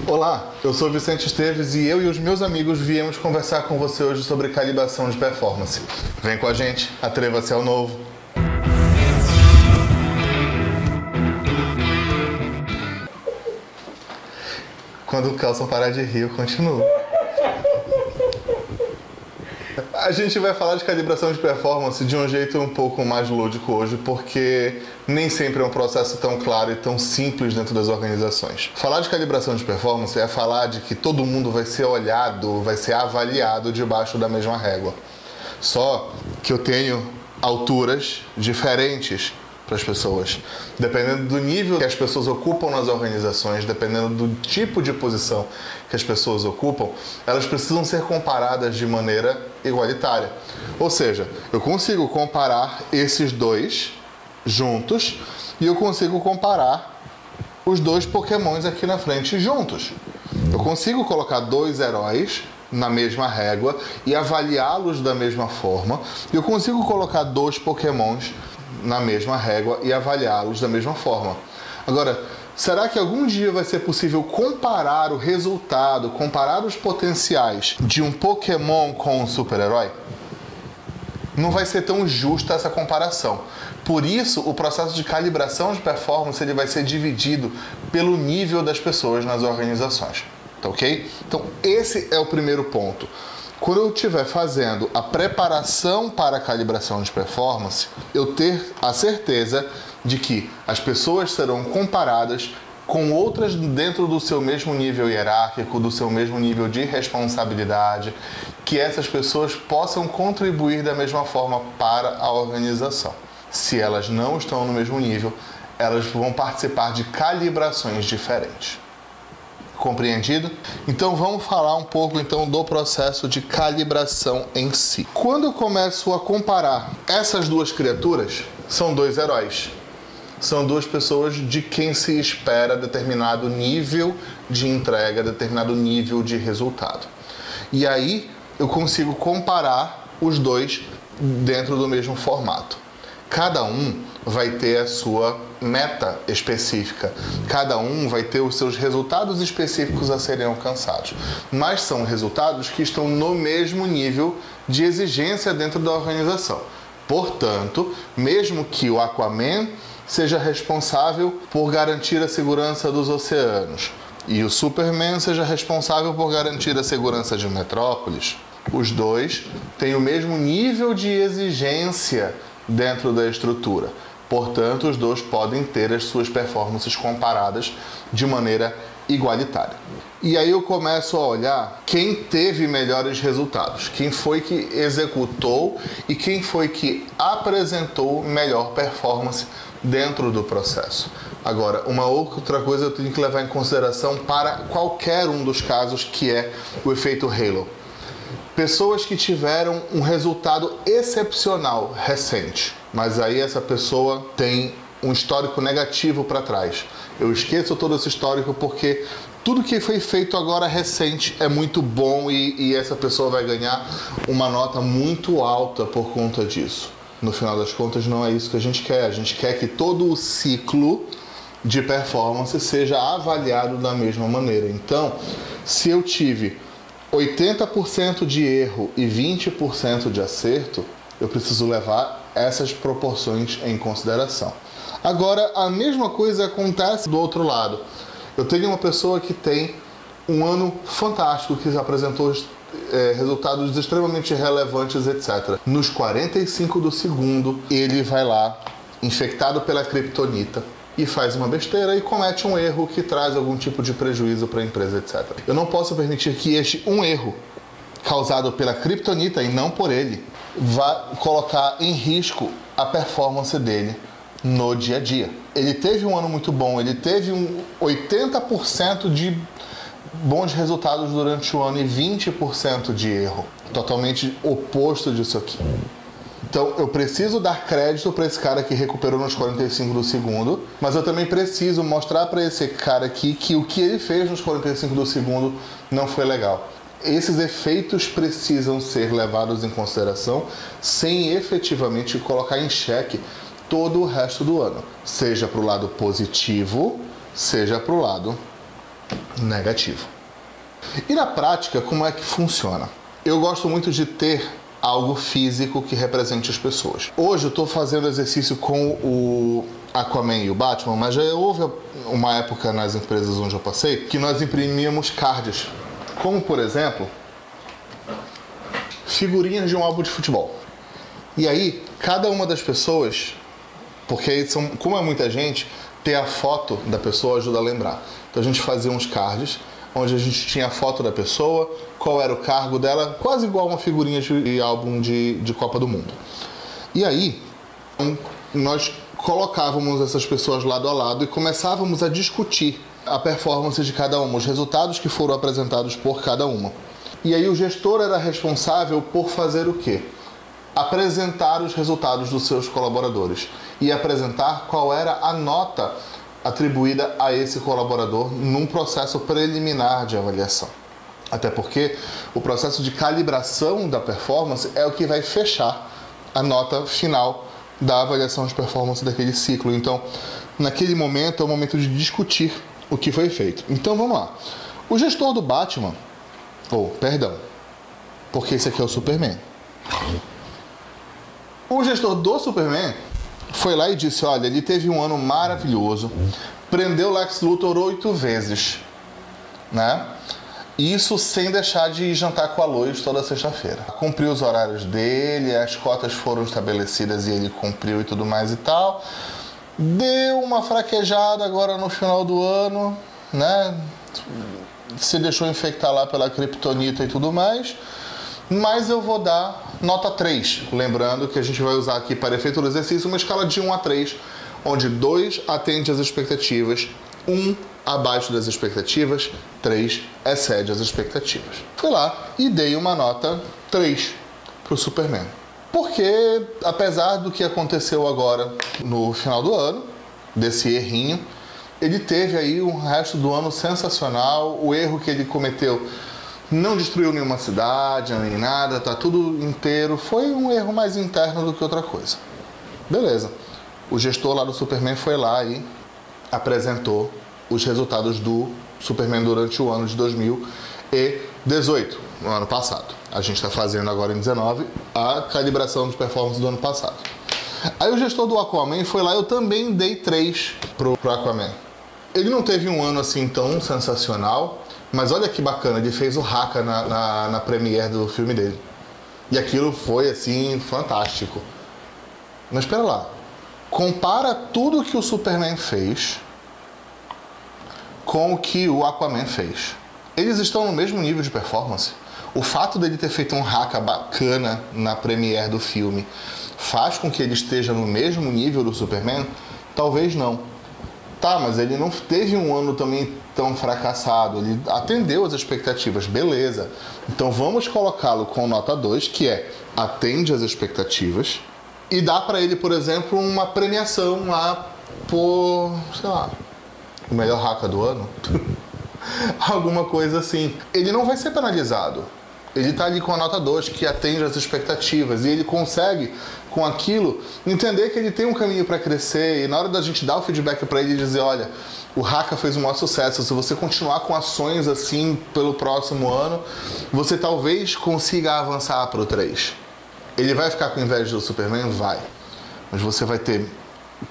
Olá, eu sou Vicente Esteves e eu e os meus amigos viemos conversar com você hoje sobre calibração de performance. Vem com a gente, atreva-se ao novo. Quando o Kelson parar de rir, eu continuo. A gente vai falar de calibração de performance de um jeito um pouco mais lúdico hoje, porque nem sempre é um processo tão claro e tão simples dentro das organizações. Falar de calibração de performance é falar de que todo mundo vai ser olhado, vai ser avaliado debaixo da mesma régua. Só que eu tenho alturas diferentes para as pessoas. Dependendo do nível que as pessoas ocupam nas organizações, dependendo do tipo de posição que as pessoas ocupam, elas precisam ser comparadas de maneira igualitária. Ou seja, eu consigo comparar esses dois juntos e eu consigo comparar os dois pokémons aqui na frente juntos. Eu consigo colocar dois heróis na mesma régua e avaliá-los da mesma forma. Eu consigo colocar dois pokémons na mesma régua e avaliá-los da mesma forma. Agora, será que algum dia vai ser possível comparar o resultado, comparar os potenciais de um Pokémon com um super-herói? Não vai ser tão justa essa comparação. Por isso, o processo de calibração de performance ele vai ser dividido pelo nível das pessoas nas organizações. Tá ok? Então, esse é o primeiro ponto. Quando eu estiver fazendo a preparação para a calibração de performance, eu ter a certeza de que as pessoas serão comparadas com outras dentro do seu mesmo nível hierárquico, do seu mesmo nível de responsabilidade, que essas pessoas possam contribuir da mesma forma para a organização. Se elas não estão no mesmo nível, elas vão participar de calibrações diferentes. Compreendido? Então vamos falar um pouco então do processo de calibração em si. Quando eu começo a comparar essas duas criaturas, são dois heróis. São duas pessoas de quem se espera determinado nível de entrega, determinado nível de resultado. E aí eu consigo comparar os dois dentro do mesmo formato. Cada um vai ter a sua meta específica. Cada um vai ter os seus resultados específicos a serem alcançados. Mas são resultados que estão no mesmo nível de exigência dentro da organização. Portanto, mesmo que o Aquaman seja responsável por garantir a segurança dos oceanos e o Superman seja responsável por garantir a segurança de Metrópolis, os dois têm o mesmo nível de exigência dentro da estrutura. Portanto, os dois podem ter as suas performances comparadas de maneira igualitária. E aí eu começo a olhar quem teve melhores resultados, quem foi que executou e quem foi que apresentou melhor performance dentro do processo. Agora, uma outra coisa eu tenho que levar em consideração para qualquer um dos casos, que é o efeito Halo. Pessoas que tiveram um resultado excepcional recente, mas aí essa pessoa tem um histórico negativo para trás. Eu esqueço todo esse histórico porque tudo que foi feito agora recente é muito bom e essa pessoa vai ganhar uma nota muito alta por conta disso. No final das contas, não é isso que a gente quer. A gente quer que todo o ciclo de performance seja avaliado da mesma maneira. Então, se eu tive 80% de erro e 20% de acerto, eu preciso levar essas proporções em consideração. Agora, a mesma coisa acontece do outro lado. Eu tenho uma pessoa que tem um ano fantástico, que apresentou resultados extremamente relevantes, etc. Nos 45 do segundo, ele vai lá, infectado pela kryptonita, e faz uma besteira e comete um erro que traz algum tipo de prejuízo para a empresa, etc. Eu não posso permitir que este um erro causado pela kryptonita e não por ele vá colocar em risco a performance dele no dia a dia. Ele teve um ano muito bom, ele teve 80% de bons resultados durante o ano e 20% de erro. Totalmente oposto disso aqui. Então, eu preciso dar crédito para esse cara que recuperou nos 45 do segundo, mas eu também preciso mostrar para esse cara aqui que o que ele fez nos 45 do segundo não foi legal. Esses efeitos precisam ser levados em consideração sem efetivamente colocar em xeque todo o resto do ano, seja para o lado positivo, seja para o lado negativo. E na prática, como é que funciona? Eu gosto muito de ter algo físico que represente as pessoas. Hoje eu estou fazendo exercício com o Aquaman e o Batman, mas já houve uma época nas empresas onde eu passei que nós imprimíamos cards, como por exemplo, figurinhas de um álbum de futebol. E aí, cada uma das pessoas, porque aí como é muita gente, ter a foto da pessoa ajuda a lembrar. Então a gente fazia uns cards onde a gente tinha a foto da pessoa, qual era o cargo dela, quase igual uma figurinha de álbum de Copa do Mundo. E aí, nós colocávamos essas pessoas lado a lado e começávamos a discutir a performance de cada uma, os resultados que foram apresentados por cada uma. E aí o gestor era responsável por fazer o quê? Apresentar os resultados dos seus colaboradores e apresentar qual era a nota atribuída a esse colaborador num processo preliminar de avaliação. Até porque o processo de calibração da performance é o que vai fechar a nota final da avaliação de performance daquele ciclo. Então, naquele momento, é o momento de discutir o que foi feito. Então, vamos lá. O gestor do Batman, porque esse aqui é o Superman. O gestor do Superman foi lá e disse, olha, ele teve um ano maravilhoso, prendeu Lex Luthor 8 vezes, né? Isso sem deixar de jantar com a Lois toda sexta-feira. Cumpriu os horários dele, as cotas foram estabelecidas e ele cumpriu e tudo mais e tal. Deu uma fraquejada agora no final do ano, né? Se deixou infectar lá pela criptonita e tudo mais. Mas eu vou dar nota 3. Lembrando que a gente vai usar aqui para efeito do exercício uma escala de 1 a 3, onde 2 atende às expectativas, 1 abaixo das expectativas, 3 excede as expectativas. Fui lá e dei uma nota 3 para o Superman. Porque, apesar do que aconteceu agora no final do ano, desse errinho, ele teve aí um resto do ano sensacional. O erro que ele cometeu não destruiu nenhuma cidade, nem nada, tá tudo inteiro. Foi um erro mais interno do que outra coisa. Beleza. O gestor lá do Superman foi lá e apresentou os resultados do Superman durante o ano de 2018, no ano passado. A gente está fazendo agora em 19 a calibração de performance do ano passado. Aí o gestor do Aquaman foi lá, eu também dei 3 pro Aquaman. Ele não teve um ano assim tão sensacional, mas olha que bacana, ele fez o Haka na premiere do filme dele. E aquilo foi assim, fantástico. Mas espera lá, compara tudo que o Superman fez com o que o Aquaman fez. Eles estão no mesmo nível de performance. O fato dele ter feito um Haka bacana na premiere do filme faz com que ele esteja no mesmo nível do Superman? Talvez não. Tá, mas ele não teve um ano também tão fracassado. Ele atendeu as expectativas, beleza. Então vamos colocá-lo com nota 2, que é atende às expectativas, e dá para ele, por exemplo, uma premiação lá por, sei lá, o melhor Haka do ano. Alguma coisa assim. Ele não vai ser penalizado. Ele está ali com a nota 2, que atende às expectativas, e ele consegue, com aquilo, entender que ele tem um caminho para crescer, e na hora da gente dar o feedback para ele e dizer, olha, o Haka fez um maior sucesso, se você continuar com ações assim pelo próximo ano, você talvez consiga avançar para o 3. Ele vai ficar com inveja do Superman? Vai. Mas você vai ter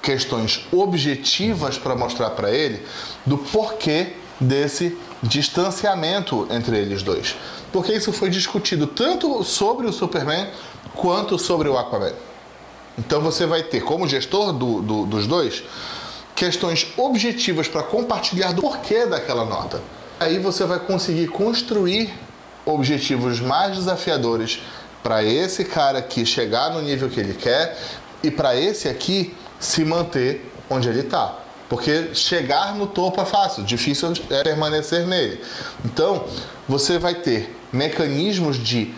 questões objetivas para mostrar para ele do porquê desse distanciamento entre eles dois. Porque isso foi discutido tanto sobre o Superman quanto sobre o Aquaman. Então você vai ter, como gestor dos dois, questões objetivas para compartilhar do porquê daquela nota. Aí você vai conseguir construir objetivos mais desafiadores para esse cara aqui chegar no nível que ele quer e para esse aqui se manter onde ele está. Porque chegar no topo é fácil, difícil é permanecer nele. Então, você vai ter mecanismos de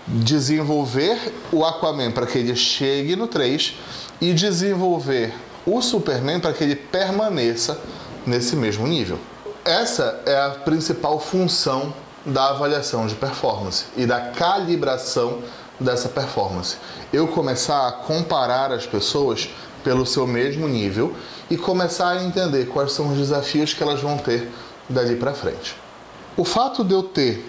desenvolver o Aquaman para que ele chegue no 3 e desenvolver o Superman para que ele permaneça nesse mesmo nível. Essa é a principal função da avaliação de performance e da calibração dessa performance. Eu começar a comparar as pessoas pelo seu mesmo nível e começar a entender quais são os desafios que elas vão ter dali para frente. O fato de eu ter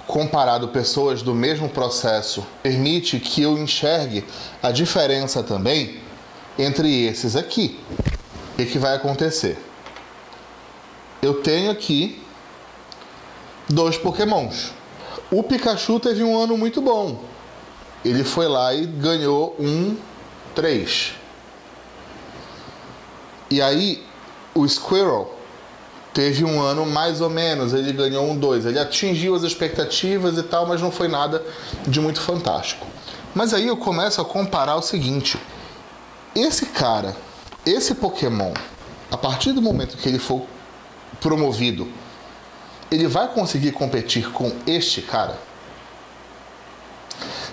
comparado pessoas do mesmo processo permite que eu enxergue a diferença também entre esses aqui. O que vai acontecer? Eu tenho aqui dois Pokémons. O Pikachu teve um ano muito bom. Ele foi lá e ganhou um 3. E aí, o Squirtle teve um ano mais ou menos, ele ganhou um 2. Ele atingiu as expectativas e tal, mas não foi nada de muito fantástico. Mas aí eu começo a comparar o seguinte. Esse cara, esse Pokémon, a partir do momento que ele for promovido, ele vai conseguir competir com este cara?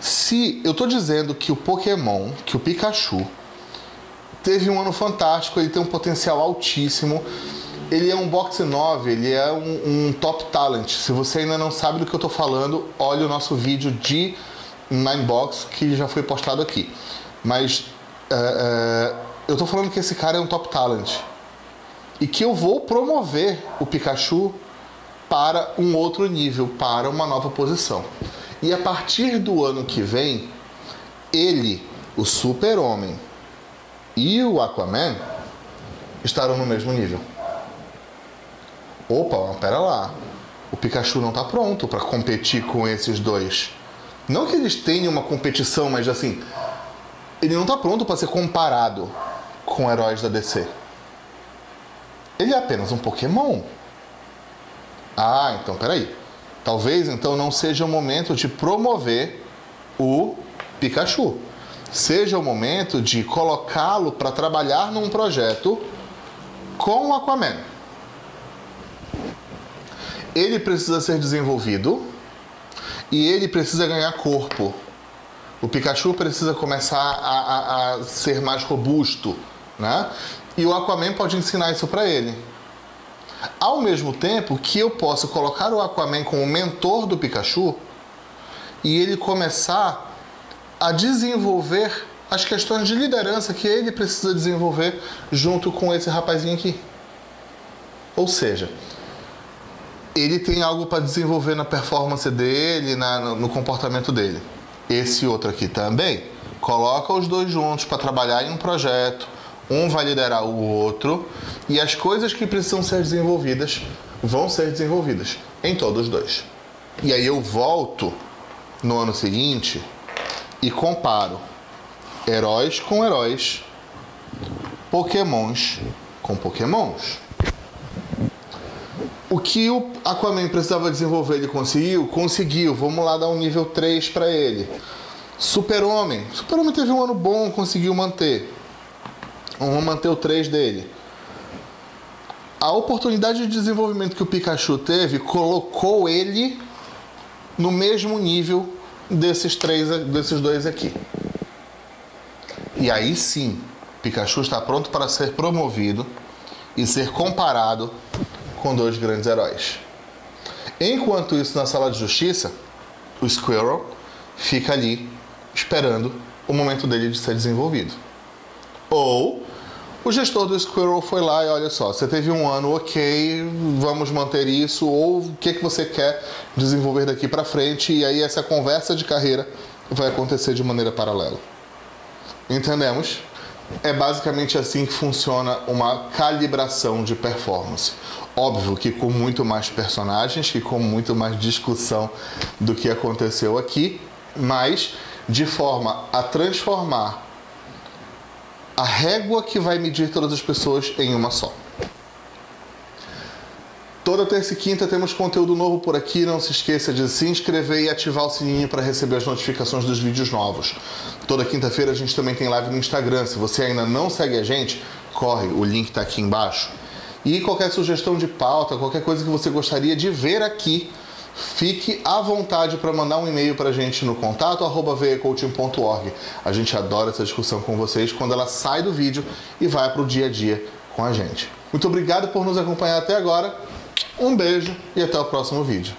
Se eu estou dizendo que o Pokémon, que o Pikachu, teve um ano fantástico, ele tem um potencial altíssimo, ele é um Box 9, ele é um top talent. Se você ainda não sabe do que eu estou falando, olhe o nosso vídeo de Ninebox, que já foi postado aqui. Mas eu estou falando que esse cara é um top talent. E que eu vou promover o Pikachu para um outro nível, para uma nova posição. E a partir do ano que vem, ele, o Super-Homem e o Aquaman estarão no mesmo nível. Opa, pera lá. O Pikachu não está pronto para competir com esses dois. Não que eles tenham uma competição, mas assim, ele não está pronto para ser comparado com heróis da DC. Ele é apenas um Pokémon. Ah, então peraí. Talvez então não seja o momento de promover o Pikachu. Seja o momento de colocá-lo para trabalhar num projeto com o Aquaman. Ele precisa ser desenvolvido e ele precisa ganhar corpo. O Pikachu precisa começar a ser mais robusto, né? E o Aquaman pode ensinar isso para ele. Ao mesmo tempo que eu posso colocar o Aquaman como mentor do Pikachu e ele começar a desenvolver as questões de liderança que ele precisa desenvolver junto com esse rapazinho aqui. Ou seja, ele tem algo para desenvolver na performance dele, no comportamento dele. Esse outro aqui também. Coloca os dois juntos para trabalhar em um projeto. Um vai liderar o outro e as coisas que precisam ser desenvolvidas vão ser desenvolvidas em todos os dois. E aí eu volto no ano seguinte e comparo heróis com heróis, Pokémons com Pokémons. O que o Aquaman precisava desenvolver, ele conseguiu? Conseguiu. Vamos lá dar um nível 3 para ele. Super-Homem. Super-Homem teve um ano bom, conseguiu manter. Vamos manter o 3 dele. A oportunidade de desenvolvimento que o Pikachu teve colocou ele no mesmo nível desses dois aqui. E aí sim, Pikachu está pronto para ser promovido e ser comparado com dois grandes heróis. Enquanto isso, na sala de justiça, o Squirtle fica ali esperando o momento dele de ser desenvolvido. Ou o gestor do Squirtle foi lá e olha só, você teve um ano, ok, vamos manter isso, ou o que você quer desenvolver daqui para frente, e aí essa conversa de carreira vai acontecer de maneira paralela. Entendemos? É basicamente assim que funciona uma calibração de performance. Óbvio que com muito mais personagens, que com muito mais discussão do que aconteceu aqui, mas de forma a transformar a régua que vai medir todas as pessoas em uma só. Toda terça e quinta temos conteúdo novo por aqui. Não se esqueça de se inscrever e ativar o sininho para receber as notificações dos vídeos novos. Toda quinta-feira a gente também tem live no Instagram. Se você ainda não segue a gente, corre, o link está aqui embaixo. E qualquer sugestão de pauta, qualquer coisa que você gostaria de ver aqui, fique à vontade para mandar um e-mail para a gente no contato@veacoaching.org. A gente adora essa discussão com vocês quando ela sai do vídeo e vai para o dia a dia com a gente. Muito obrigado por nos acompanhar até agora. Um beijo e até o próximo vídeo.